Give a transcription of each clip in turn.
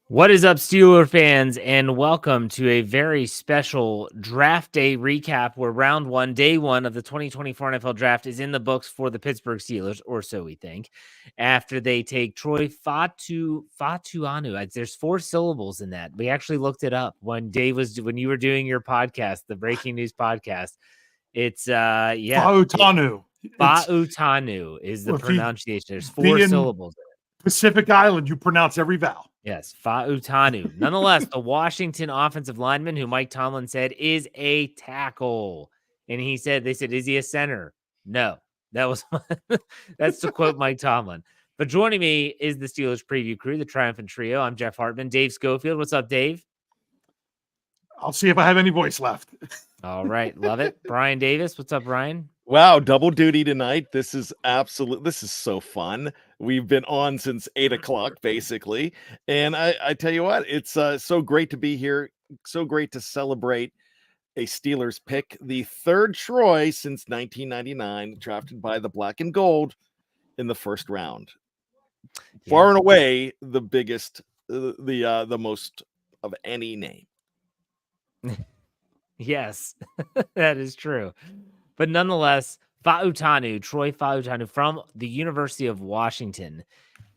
What is up, Steeler fans, and welcome to a very special draft day recap where round one, day one of the 2024 NFL draft is in the books for the Pittsburgh Steelers, or so we think, after they take Troy Fautanu. There's 4 syllables in that. We actually looked it up when you were doing your podcast, the breaking news podcast. It's Fautanu. Fautanu is the pronunciation. There's 4 syllables. Pacific Island, you pronounce every vowel. Yes, Fautanu. Nonetheless, the Washington offensive lineman, who Mike Tomlin said is a tackle, and they said, is he a center? No, that's to quote Mike Tomlin. But joining me is the Steelers preview crew, the triumphant trio. I'm Jeff Hartman, Dave Schofield. What's up, Dave? I'll see if I have any voice left. All right, love it. Bryan Davis. What's up, Bryan? Wow, double duty tonight. This is so fun. We've been on since 8 o'clock, basically. And I tell you what, it's so great to be here. So great to celebrate a Steelers pick, the third Troy since 1999, drafted by the Black and Gold in the first round. Yeah. Far and away, the biggest, the most of any name. Yes, that is true. But nonetheless, Troy Fautanu from the University of Washington.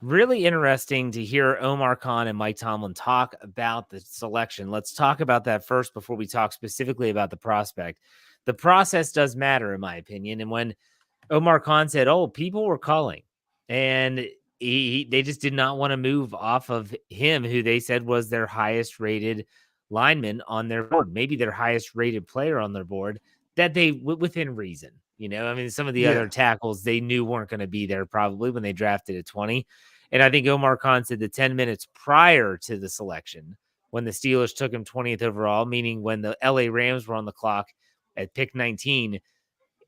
Really interesting to hear Omar Khan and Mike Tomlin talk about the selection. Let's talk about that first before we talk specifically about the prospect. The process does matter, in my opinion. And when Omar Khan said, people were calling, and they just did not want to move off of him, who they said was their highest rated lineman on their board, maybe their highest rated player on their board, that they within reason, some of the other tackles they knew weren't going to be there probably when they drafted at 20. And I think Omar Khan said the 10 minutes prior to the selection, when the Steelers took him 20th overall, meaning when the LA Rams were on the clock at pick 19,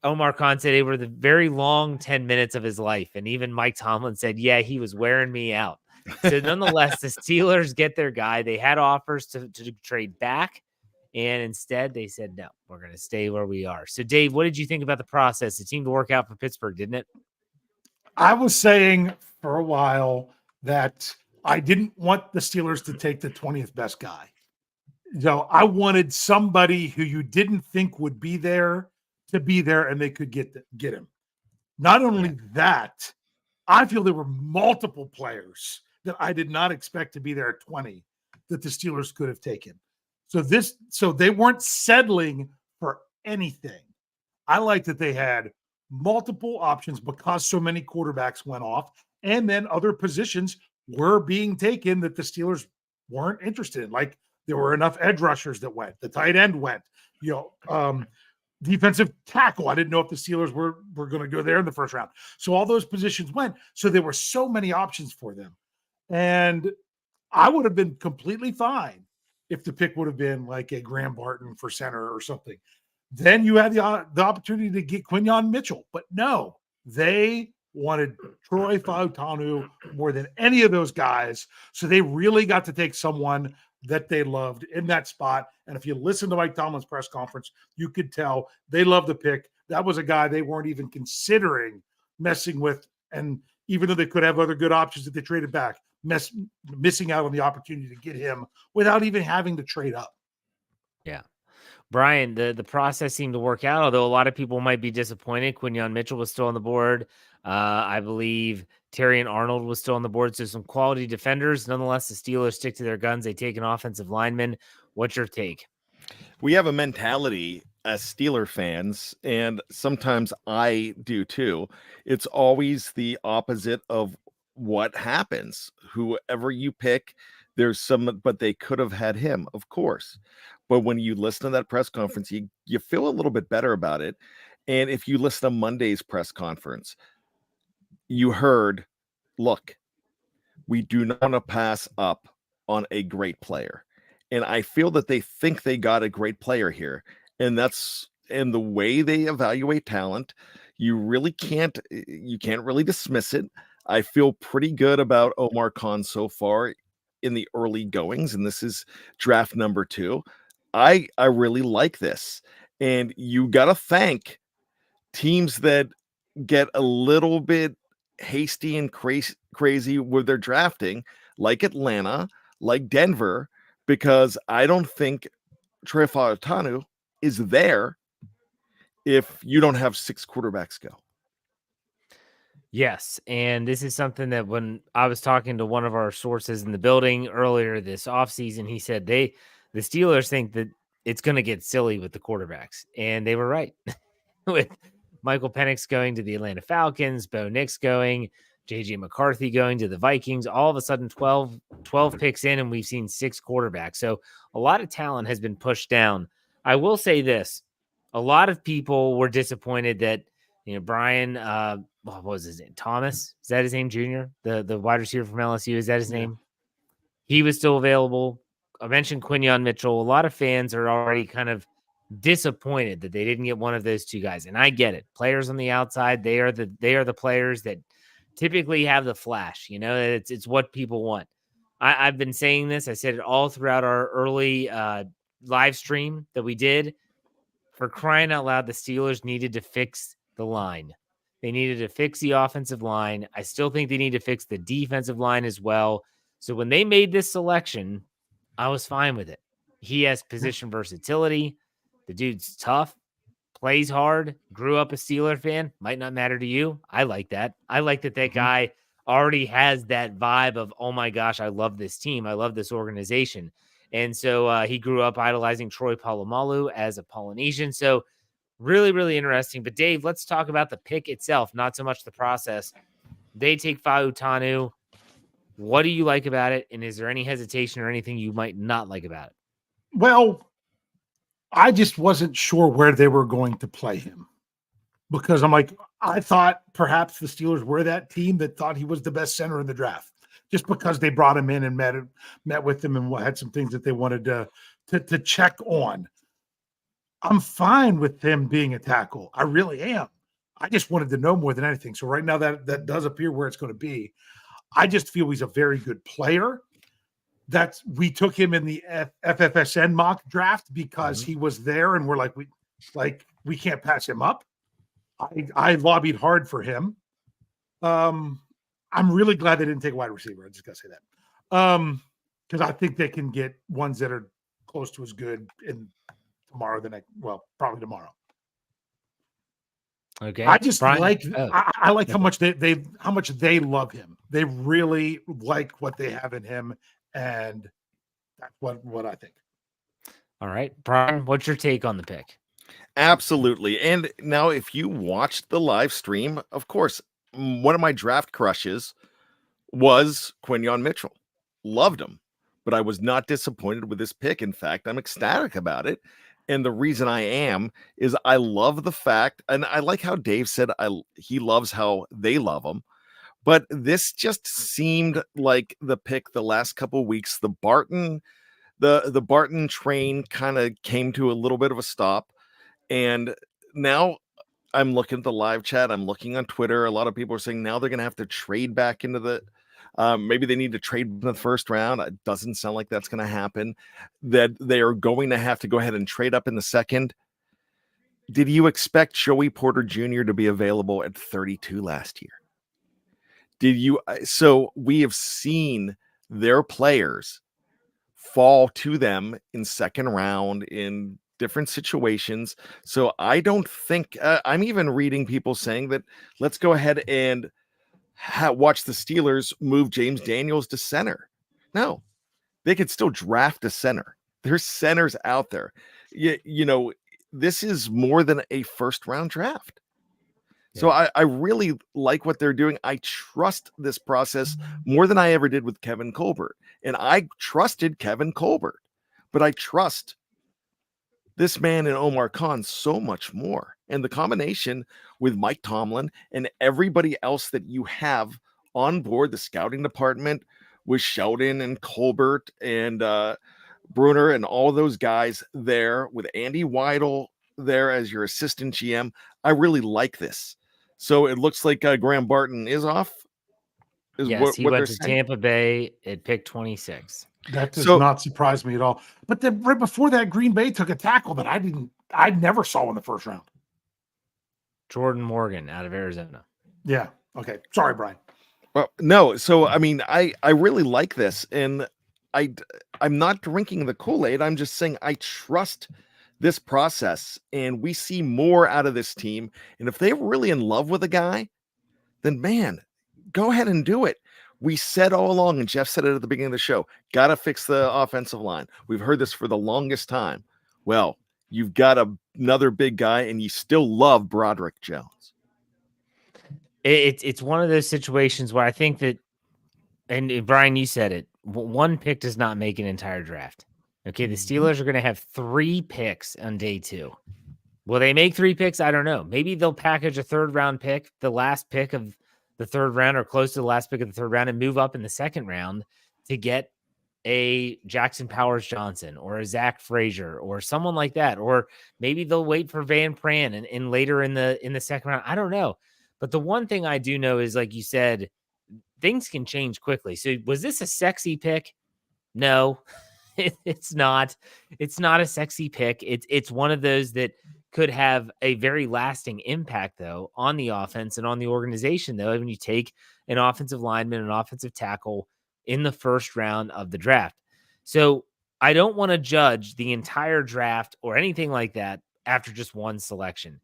Omar Khan said they were the very long 10 minutes of his life. And even Mike Tomlin said, yeah, he was wearing me out. So nonetheless, the Steelers get their guy. They had offers to trade back, and instead they said, no, we're going to stay where we are. So, Dave, what did you think about the process? It seemed to work out for Pittsburgh, didn't it? I was saying for a while that I didn't want the Steelers to take the 20th best guy. I wanted somebody who you didn't think would be there to be there, and they could get him. Not only that, I feel there were multiple players that I did not expect to be there at 20 that the Steelers could have taken. So they weren't settling for anything. I like that they had multiple options because so many quarterbacks went off, and then other positions were being taken that the Steelers weren't interested in. Like there were enough edge rushers that went, the tight end went, defensive tackle. I didn't know if the Steelers were going to go there in the first round. So all those positions went. So there were so many options for them. And I would have been completely fine if the pick would have been like a Graham Barton for center or something. Then you had the opportunity to get Quinyon Mitchell. But no, they wanted Troy Fautanu more than any of those guys. So they really got to take someone that they loved in that spot. And if you listen to Mike Tomlin's press conference, you could tell they loved the pick. That was a guy they weren't even considering messing with. And even though they could have other good options that they traded back, missing out on the opportunity to get him without even having to trade up. Yeah. Bryan, the process seemed to work out, although a lot of people might be disappointed. Quinyon Mitchell was still on the board. I believe Terry and Arnold was still on the board. So some quality defenders. Nonetheless, the Steelers stick to their guns. They take an offensive lineman. What's your take? We have a mentality as Steeler fans, and sometimes I do too. It's always the opposite of what happens. Whoever you pick, there's some, but they could have had him, of course. But when you listen to that press conference, you feel a little bit better about it. And if you listen to Monday's press conference, you heard, look, we do not want to pass up on a great player. And I feel that they think they got a great player here. And the way they evaluate talent, you can't really dismiss it. I feel pretty good about Omar Khan so far in the early goings, and this is draft number 2. I really like this. And you got to thank teams that get a little bit hasty and crazy with their drafting, like Atlanta, like Denver, because I don't think Troy Fautanu is there if you don't have 6 quarterbacks go. Yes, and this is something that when I was talking to one of our sources in the building earlier this offseason, he said the Steelers think that it's going to get silly with the quarterbacks, and they were right. With Michael Penix going to the Atlanta Falcons, Bo Nix going, JJ McCarthy going to the Vikings, all of a sudden 12 picks in, and we've seen 6 quarterbacks. So a lot of talent has been pushed down. I will say this. A lot of people were disappointed that, Bryan, what was his name? Thomas? Is that his name, Junior? The wide receiver from LSU? Is that his name? He was still available. I mentioned Quinyon Mitchell. A lot of fans are already kind of disappointed that they didn't get one of those 2 guys. And I get it. Players on the outside, they are the players that typically have the flash. It's what people want. I've been saying this. I said it all throughout our early live stream that we did. For crying out loud, the Steelers needed to fix the line. They needed to fix the offensive line. I still think they need to fix the defensive line as well. So when they made this selection, I was fine with it. He has position versatility. The dude's tough, plays hard, grew up a Steeler fan. Might not matter to you. I like that. I like that guy already has that vibe of, oh my gosh, I love this team. I love this organization. And so he grew up idolizing Troy Polamalu as a Polynesian. So really, really interesting. But Dave, let's talk about the pick itself, not so much the process. They take Fautanu. What do you like about it? And is there any hesitation or anything you might not like about it? Well, I just wasn't sure where they were going to play him, because I thought perhaps the Steelers were that team that thought he was the best center in the draft, just because they brought him in and met with him and had some things that they wanted to check on. I'm fine with him being a tackle. I really am. I just wanted to know more than anything. So right now that does appear where it's going to be. I just feel he's a very good player. We took him in the FFSN mock draft because he was there, and we're we can't pass him up. I lobbied hard for him. I'm really glad they didn't take a wide receiver. I just got to say that. Because I think they can get ones that are close to as good probably tomorrow. Okay. I just Bryan? I like how much they love him. They really like what they have in him, and that's what I think. All right. Bryan, what's your take on the pick? Absolutely. And now if you watched the live stream, of course, one of my draft crushes was Quinyon Mitchell. Loved him, but I was not disappointed with this pick. In fact, I'm ecstatic about it. And the reason I am is I love the fact, and I like how Dave said he loves how they love him. But this just seemed like the pick the last couple of weeks. The Barton train kind of came to a little bit of a stop. And now I'm looking at the live chat. I'm looking on Twitter. A lot of people are saying now they're going to have to trade back into the maybe they need to trade in the first round. It doesn't sound like that's going to happen. That they are going to have to go ahead and trade up in the second. Did you expect Joey Porter Jr. to be available at 32 last year? So we have seen their players fall to them in second round in different situations. So I don't think I'm even reading people saying that let's go ahead and watch the Steelers move James Daniels to center. No, they could still draft a center. There's centers out there. This is more than a first round draft. So I really like what they're doing. I trust this process more than I ever did with Kevin Colbert. And I trusted Kevin Colbert, but I trust this man and Omar Khan so much more. And the combination with Mike Tomlin and everybody else that you have on board, the scouting department with Sheldon and Colbert and Bruner and all those guys there with Andy Weidel there as your assistant GM. I really like this. So it looks like Graham Barton is off. He went to Tampa Bay at pick 26. That does not surprise me at all. But then right before that, Green Bay took a tackle that I never saw in the first round. Jordan Morgan out of Arizona. Yeah. Okay. Sorry, Bryan. Well, no. So, I mean, I really like this. And I'm not drinking the Kool-Aid. I'm just saying I trust this process, and we see more out of this team. And if they're really in love with a guy, then man, go ahead and do it. We said all along, and Jeff said it at the beginning of the show, got to fix the offensive line. We've heard this for the longest time. Well, you've got another big guy, and you still love Broderick Jones. It's one of those situations where I think that, and Bryan, you said it, one pick does not make an entire draft. Okay, the Steelers are going to have 3 picks on day 2. Will they make 3 picks? I don't know. Maybe they'll package a 3rd round pick, the last pick of the 3rd round or close to the last pick of the 3rd round, and move up in the 2nd round to get a Jackson Powers Johnson or a Zach Frazier or someone like that. Or maybe they'll wait for Van Pran and later in the 2nd round. I don't know. But the one thing I do know is, like you said, things can change quickly. So was this a sexy pick? No, it's not. It's not a sexy pick. It's one of those that could have a very lasting impact, though, on the offense and on the organization, though, when you take an offensive lineman, an offensive tackle in the 1st round of the draft. So I don't want to judge the entire draft or anything like that after just one selection.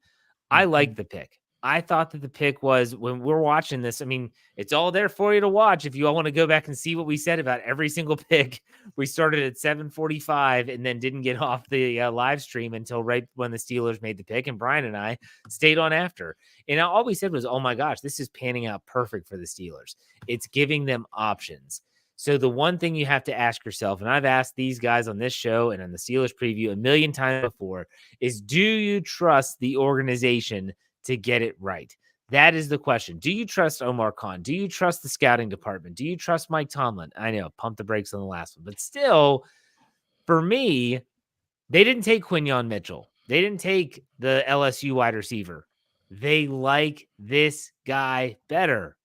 I like the pick. I thought that the pick was, when we're watching this, I mean, it's all there for you to watch. If you all want to go back and see what we said about every single pick, we started at 7:45 and then didn't get off the live stream until right when the Steelers made the pick. And Bryan and I stayed on after. And all we said was, oh my gosh, this is panning out perfect for the Steelers. It's giving them options. So the one thing you have to ask yourself, and I've asked these guys on this show and on the Steelers preview a million times before, is do you trust the organization to get it right? That is the question. Do you trust Omar Khan? Do you trust the scouting department? Do you trust Mike Tomlin? I know, pump the brakes on the last one, but still, for me, they didn't take Quinyon Mitchell. They didn't take the LSU wide receiver. They like this guy better.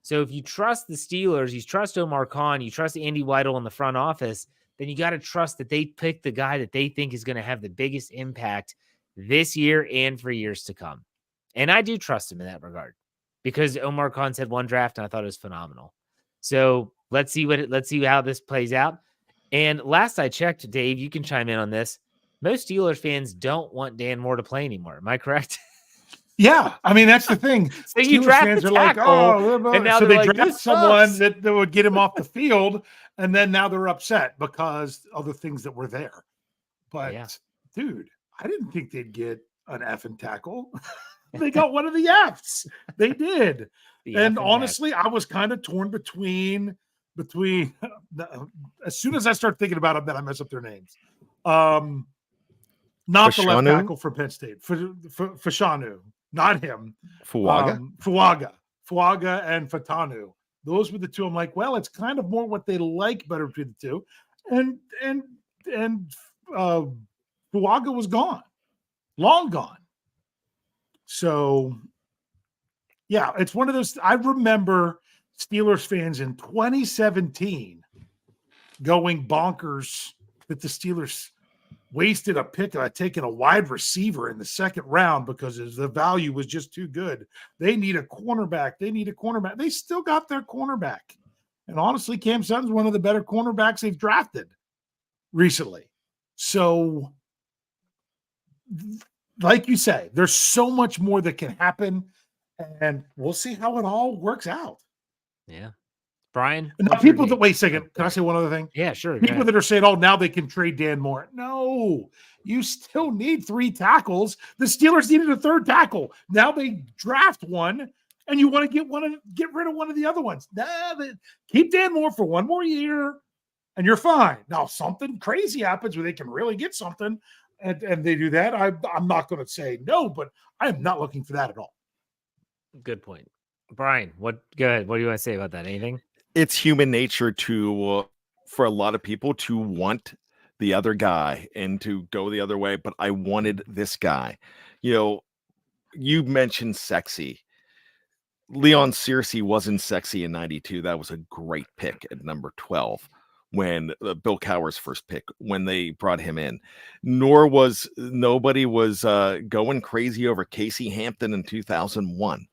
So if you trust the Steelers, you trust Omar Khan, you trust Andy Weidel in the front office, then you got to trust that they pick the guy that they think is going to have the biggest impact this year and for years to come. And I do trust him in that regard because Omar Khan said one draft and I thought it was phenomenal. So let's see how this plays out. And last I checked, Dave, you can chime in on this. Most Steelers fans don't want Dan Moore to play anymore. Am I correct? Yeah, I mean that's the thing. So you draft fans the are like, tackle, oh, and now so they're they like, draft "This someone sucks." that would get him off the field, and then now they're upset because of the things that were there. But Yeah. dude, I didn't think they'd get an effing tackle. They got one of the Fs. They did. And honestly, I was kind of torn between as soon as I start thinking about them, then I mess up their names. Not the left tackle for Penn State, for Fautanu, not him. Fuaga and Fautanu. Those were the two. I'm like, well, it's kind of more what they like better between the two. And Fuaga was gone, long gone. So, yeah, it's one of those. I remember Steelers fans in 2017 going bonkers that the Steelers wasted a pick by taking a wide receiver in the 2nd round because the value was just too good. They need a cornerback. They still got their cornerback. And honestly, Cam Sutton's one of the better cornerbacks they've drafted recently. So, like you say, there's so much more that can happen, and we'll see how it all works out. Yeah. Bryan? Now, people that, wait a second. Can I say one other thing? Yeah, sure. People that are saying, oh, now they can trade Dan Moore. No, you still need 3 tackles. The Steelers needed a 3rd tackle. Now they draft one, and you want to get rid of one of the other ones. Keep Dan Moore for one more year, and you're fine. Now, something crazy happens where they can really get something, and they do that. I'm not going to say no, but I am not looking for that at all. Good point. Bryan, go ahead. What do you want to say about that? Anything? It's human nature for a lot of people to want the other guy and to go the other way, but I wanted this guy. You mentioned sexy. Leon Searcy wasn't sexy in 92. That was a great pick at number 12 when Bill Cowher's first pick, when they brought him in. Nobody was going crazy over Casey Hampton in 2001.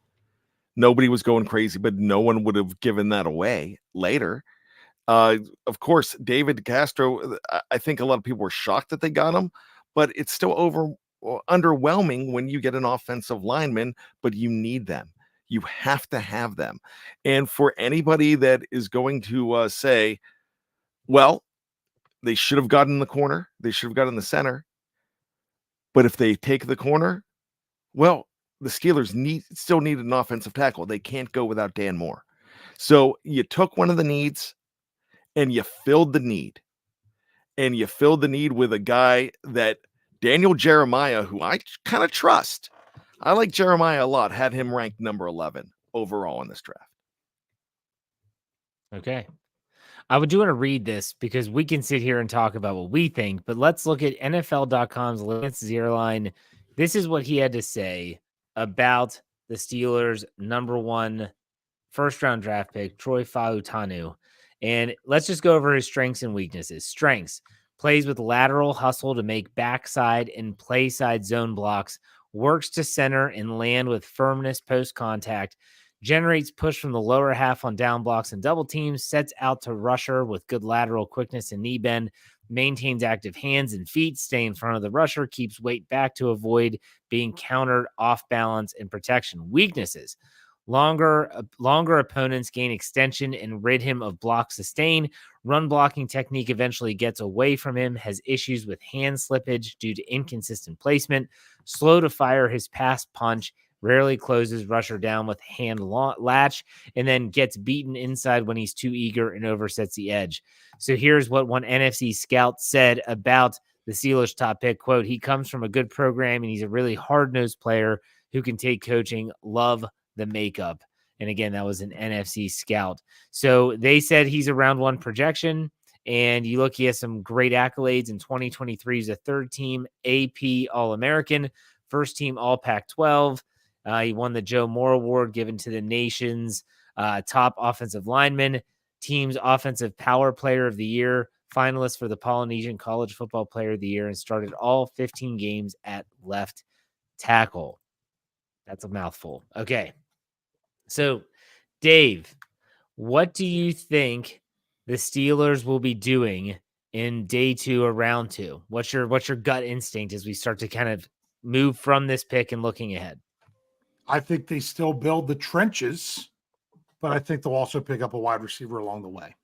Nobody was going crazy, but no one would have given that away later. Of course, David Castro, I think a lot of people were shocked that they got him, but it's still underwhelming when you get an offensive lineman, but you need them. You have to have them. And for anybody that is going to say, well, they should have gotten the corner, they should have gotten the center, but if they take the corner, well, the Steelers still need an offensive tackle. They can't go without Dan Moore. So you took one of the needs and you filled the need. And you filled the need with a guy that Daniel Jeremiah, who I kind of trust. I like Jeremiah a lot, had him ranked number 11 overall in this draft. Okay. I would do want to read this because we can sit here and talk about what we think, but let's look at NFL.com's Lance Zierlein. This is what he had to say about the Steelers' number 1 first-round draft pick, Troy Fautanu. And let's just go over his strengths and weaknesses. Strengths: plays with lateral hustle to make backside and play side zone blocks, works to center and land with firmness post-contact, generates push from the lower half on down blocks and double teams, sets out to rusher with good lateral quickness and knee bend, maintains active hands and feet, stay in front of the rusher, keeps weight back to avoid being countered off balance and protection. Weaknesses: longer opponents gain extension and rid him of block sustain. Run blocking technique eventually gets away from him, has issues with hand slippage due to inconsistent placement, slow to fire his pass punch, rarely closes rusher down with hand latch, and then gets beaten inside when he's too eager and oversets the edge. So here's what one NFC scout said about the Steelers' top pick. Quote, "He comes from a good program and he's a really hard-nosed player who can take coaching. Love the makeup." And again, that was an NFC scout. So they said he's a round 1 projection. And you look, he has some great accolades. In 2023, he's a 3rd-team AP All-American, 1st-team All-Pac-12. He won the Joe Moore Award given to the nation's top offensive lineman, team's offensive power player of the year, finalist for the Polynesian College Football Player of the Year, and started all 15 games at left tackle. That's a mouthful. Okay. So, Dave, what do you think the Steelers will be doing in day 2 or round 2? What's your gut instinct as we start to kind of move from this pick and looking ahead? I think they still build the trenches, but I think they'll also pick up a wide receiver along the way.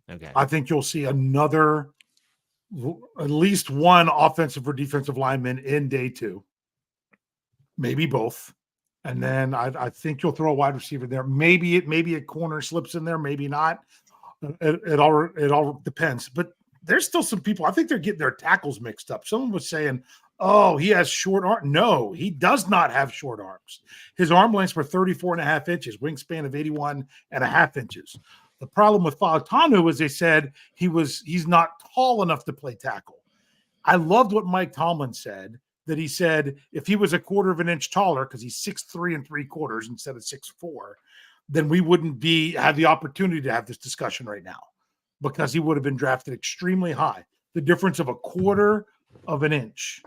Okay. I think you'll see at least one offensive or defensive lineman in day 2, maybe both. And then I think you'll throw a wide receiver there. Maybe a corner slips in there, maybe not. It all depends. But there's still some people, I think they're getting their tackles mixed up. Someone was saying, oh, he has short arms. No, he does not have short arms. His arm lengths were 34.5 inches, wingspan of 81.5 inches. The problem with Fautanu is they said he's not tall enough to play tackle. I loved what Mike Tomlin said, that he said if he was a quarter of an inch taller, because he's 6'3 3/4 instead of 6'4, then we wouldn't have the opportunity to have this discussion right now, because he would have been drafted extremely high. The difference of a quarter of an inch.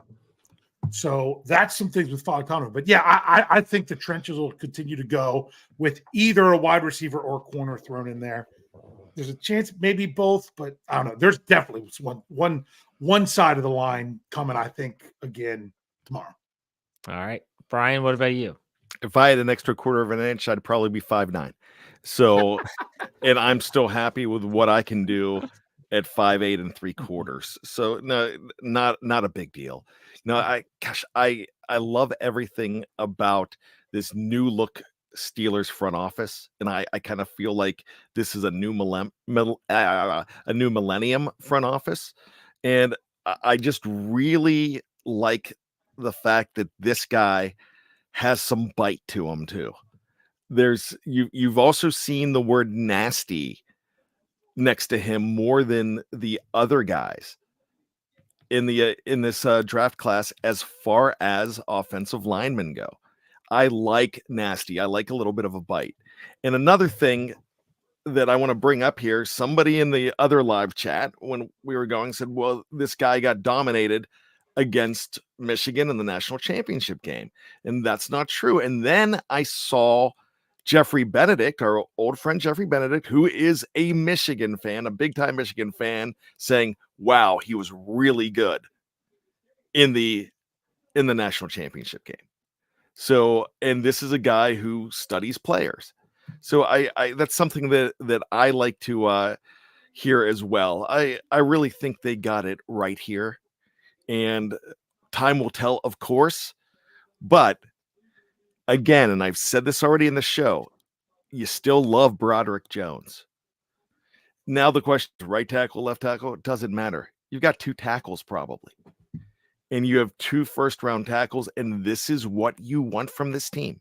So that's some things with Fautanu. But yeah, I think the trenches will continue to go with either a wide receiver or corner thrown in there. There's a chance maybe both, but I don't know. There's definitely one side of the line coming, I think, again tomorrow. All right. Bryan, what about you? If I had an extra quarter of an inch, I'd probably be 5'9". So, and I'm still happy with what I can do at 5'8 3/4. So no, not a big deal. No, I love everything about this new look Steelers front office, and I kind of feel like this is a new millennium front office, and I just really like the fact that this guy has some bite to him too. You've also seen the word nasty next to him more than the other guys in this draft class as far as offensive linemen go. I like nasty. I like a little bit of a bite. And another thing that I want to bring up here, somebody in the other live chat when we were going said, well, this guy got dominated against Michigan in the national championship game. And that's not true. And then I saw Jeffrey Benedict, our old friend Jeffrey Benedict, who is a Michigan fan, a big-time Michigan fan, saying, wow, he was really good in the national championship game. So, and this is a guy who studies players. So I that's something that I like to hear as well. I really think they got it right here. And time will tell, of course. But again, and I've said this already in the show, you still love Broderick Jones. Now the question is right tackle, left tackle, it doesn't matter. You've got 2 tackles probably. And you have 2 first-round tackles, and this is what you want from this team.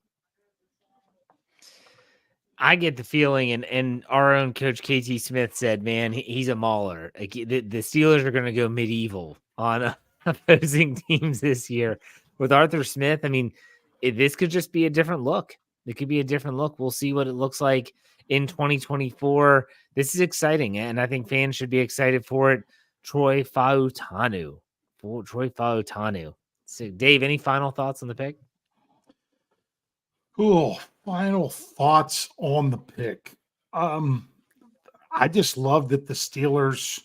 I get the feeling, and our own coach KT Smith said, man, he's a mauler. Like, the Steelers are going to go medieval on opposing teams this year. With Arthur Smith, I mean, this could just be a different look. It could be a different look. We'll see what it looks like in 2024. This is exciting, and I think fans should be excited for it. Troy Fautanu. So, Dave, any final thoughts on the pick? Cool. Final thoughts on the pick. I just love that the Steelers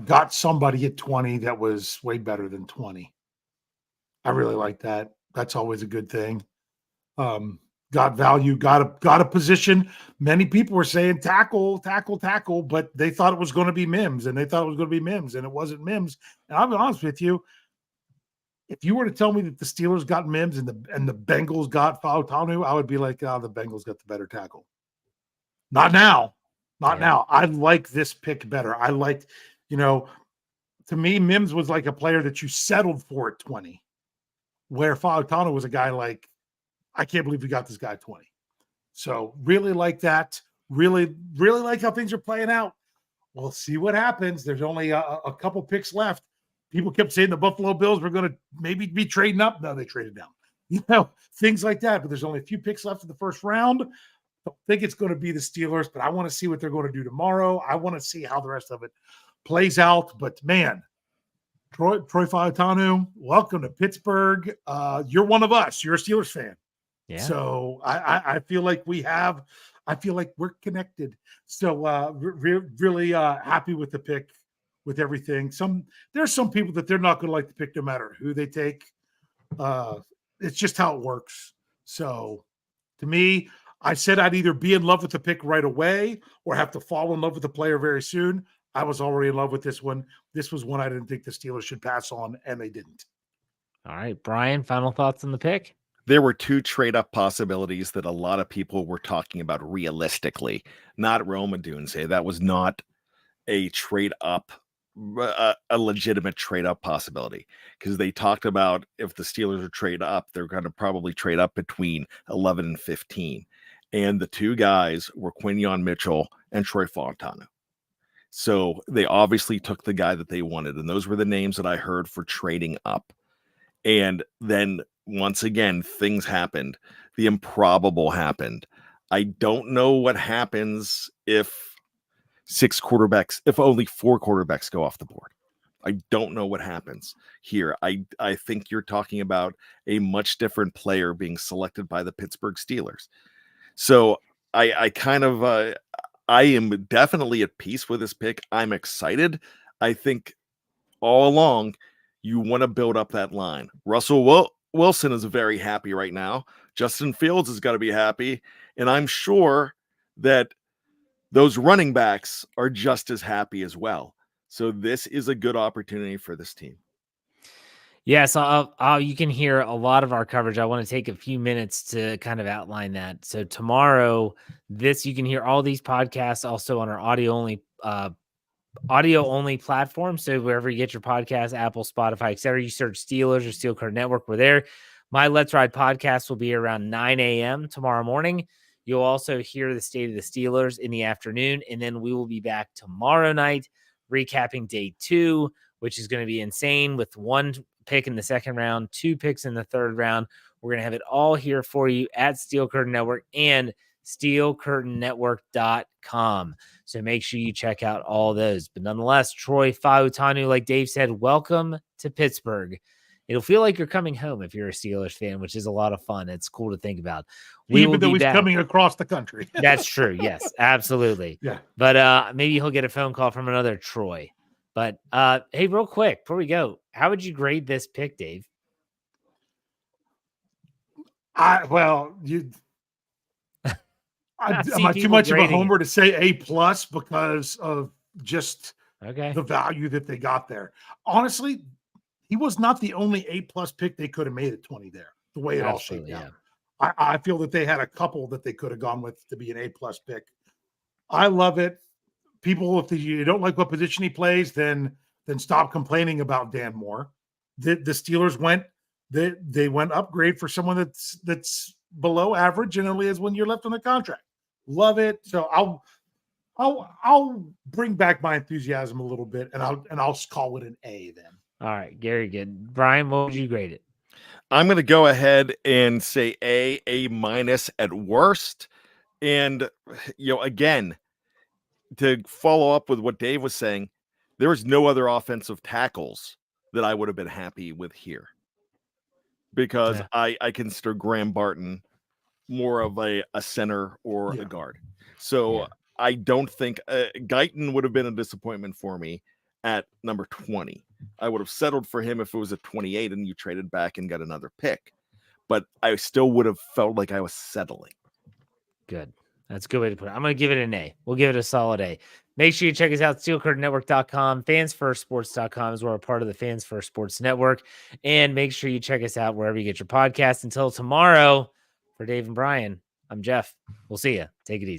got somebody at 20 that was way better than 20. I really like that. That's always a good thing. Got value, got a position. Many people were saying tackle, but they thought it was going to be Mims, and it wasn't Mims. And I'll be honest with you, if you were to tell me that the Steelers got Mims and the Bengals got Fautanu, I would be like, the Bengals got the better tackle. Not now. Now. I like this pick better. I liked, to me, Mims was like a player that you settled for at 20, where Fautanu was a guy like, I can't believe we got this guy at 20. So really like that. Really, really like how things are playing out. We'll see what happens. There's only a couple picks left. People kept saying the Buffalo Bills were going to maybe be trading up. No, they traded down. Things like that. But there's only a few picks left in the first round. Don't think it's going to be the Steelers, but I want to see what they're going to do tomorrow. I want to see how the rest of it plays out. But, man, Troy Fautanu, welcome to Pittsburgh. You're one of us. You're a Steelers fan. Yeah. So I feel like we're connected. So really happy with the pick, with everything. There's some people that they're not going to like the pick no matter who they take. It's just how it works. So to me, I said I'd either be in love with the pick right away or have to fall in love with the player very soon. I was already in love with this one. This was one I didn't think the Steelers should pass on, and they didn't. All right, Bryan, final thoughts on the pick? There were 2 trade-up possibilities that a lot of people were talking about realistically, not Rome and Dunze. That was not a trade-up, a legitimate trade-up possibility, because they talked about if the Steelers are trade up, they're going to probably trade up between 11 and 15. And the 2 guys were Quinyon Mitchell and Troy Fautanu. So they obviously took the guy that they wanted, and those were the names that I heard for trading up. And then once again, things happened. The improbable happened. I don't know what happens if only 4 quarterbacks go off the board. I don't know what happens here. I think you're talking about a much different player being selected by the Pittsburgh Steelers. So I am definitely at peace with this pick. I'm excited. I think all along you want to build up that line. Russell Wilson is very happy right now. Justin Fields is going to be happy. And I'm sure that those running backs are just as happy as well. So this is a good opportunity for this team. Yes, you can hear a lot of our coverage. I want to take a few minutes to kind of outline that. So tomorrow, you can hear all these podcasts also on our audio only platform. So wherever you get your podcast, Apple, Spotify, etc., you search Steelers or Steel Curtain Network. We're there. My Let's Ride podcast will be around 9 a.m. tomorrow morning. You'll also hear the State of the Steelers in the afternoon, and then we will be back tomorrow night recapping day 2, which is going to be insane, with 1 pick in the second round, 2 picks in the third round. We're going to have it all here for you at Steel Curtain Network and steelcurtainnetwork.com. So make sure you check out all those. But nonetheless, Troy Fautanu, like Dave said, welcome to Pittsburgh. It'll feel like you're coming home if you're a Steelers fan, which is a lot of fun. It's cool to think about. We will Even though be he's back. coming across the country. That's true. Yes, absolutely. Yeah. But maybe he'll get a phone call from another Troy. But hey, real quick before we go, how would you grade this pick, Dave? Am I too much of a homer to say A+ because of just the value that they got there? Honestly, he was not the only A+ pick they could have made at 20 there, the way it all shaped out. I feel that they had a couple that they could have gone with to be an A+ pick. I love it. People, if you don't like what position he plays, then stop complaining about Dan Moore. The Steelers went upgrade for someone that's below average and only has 1 year left on the contract. Love it. So I'll bring back my enthusiasm a little bit, and I'll call it an A then. All right, Gary, good. Brian, what would you grade it? I'm going to go ahead and say A- at worst. And, again, to follow up with what Dave was saying, there was no other offensive tackles that I would have been happy with here. Because I consider Graham Barton more of a center or a guard. So I don't think Guyton would have been a disappointment for me at number 20. I would have settled for him if it was at 28 and you traded back and got another pick. But I still would have felt like I was settling. Good. That's a good way to put it. I'm going to give it an A. We'll give it a solid A. Make sure you check us out, steelcurtainnetwork.com. Fansfirstsports.com is where we're part of the Fans First Sports Network. And make sure you check us out wherever you get your podcasts. Until tomorrow, for Dave and Brian, I'm Jeff. We'll see you. Take it easy.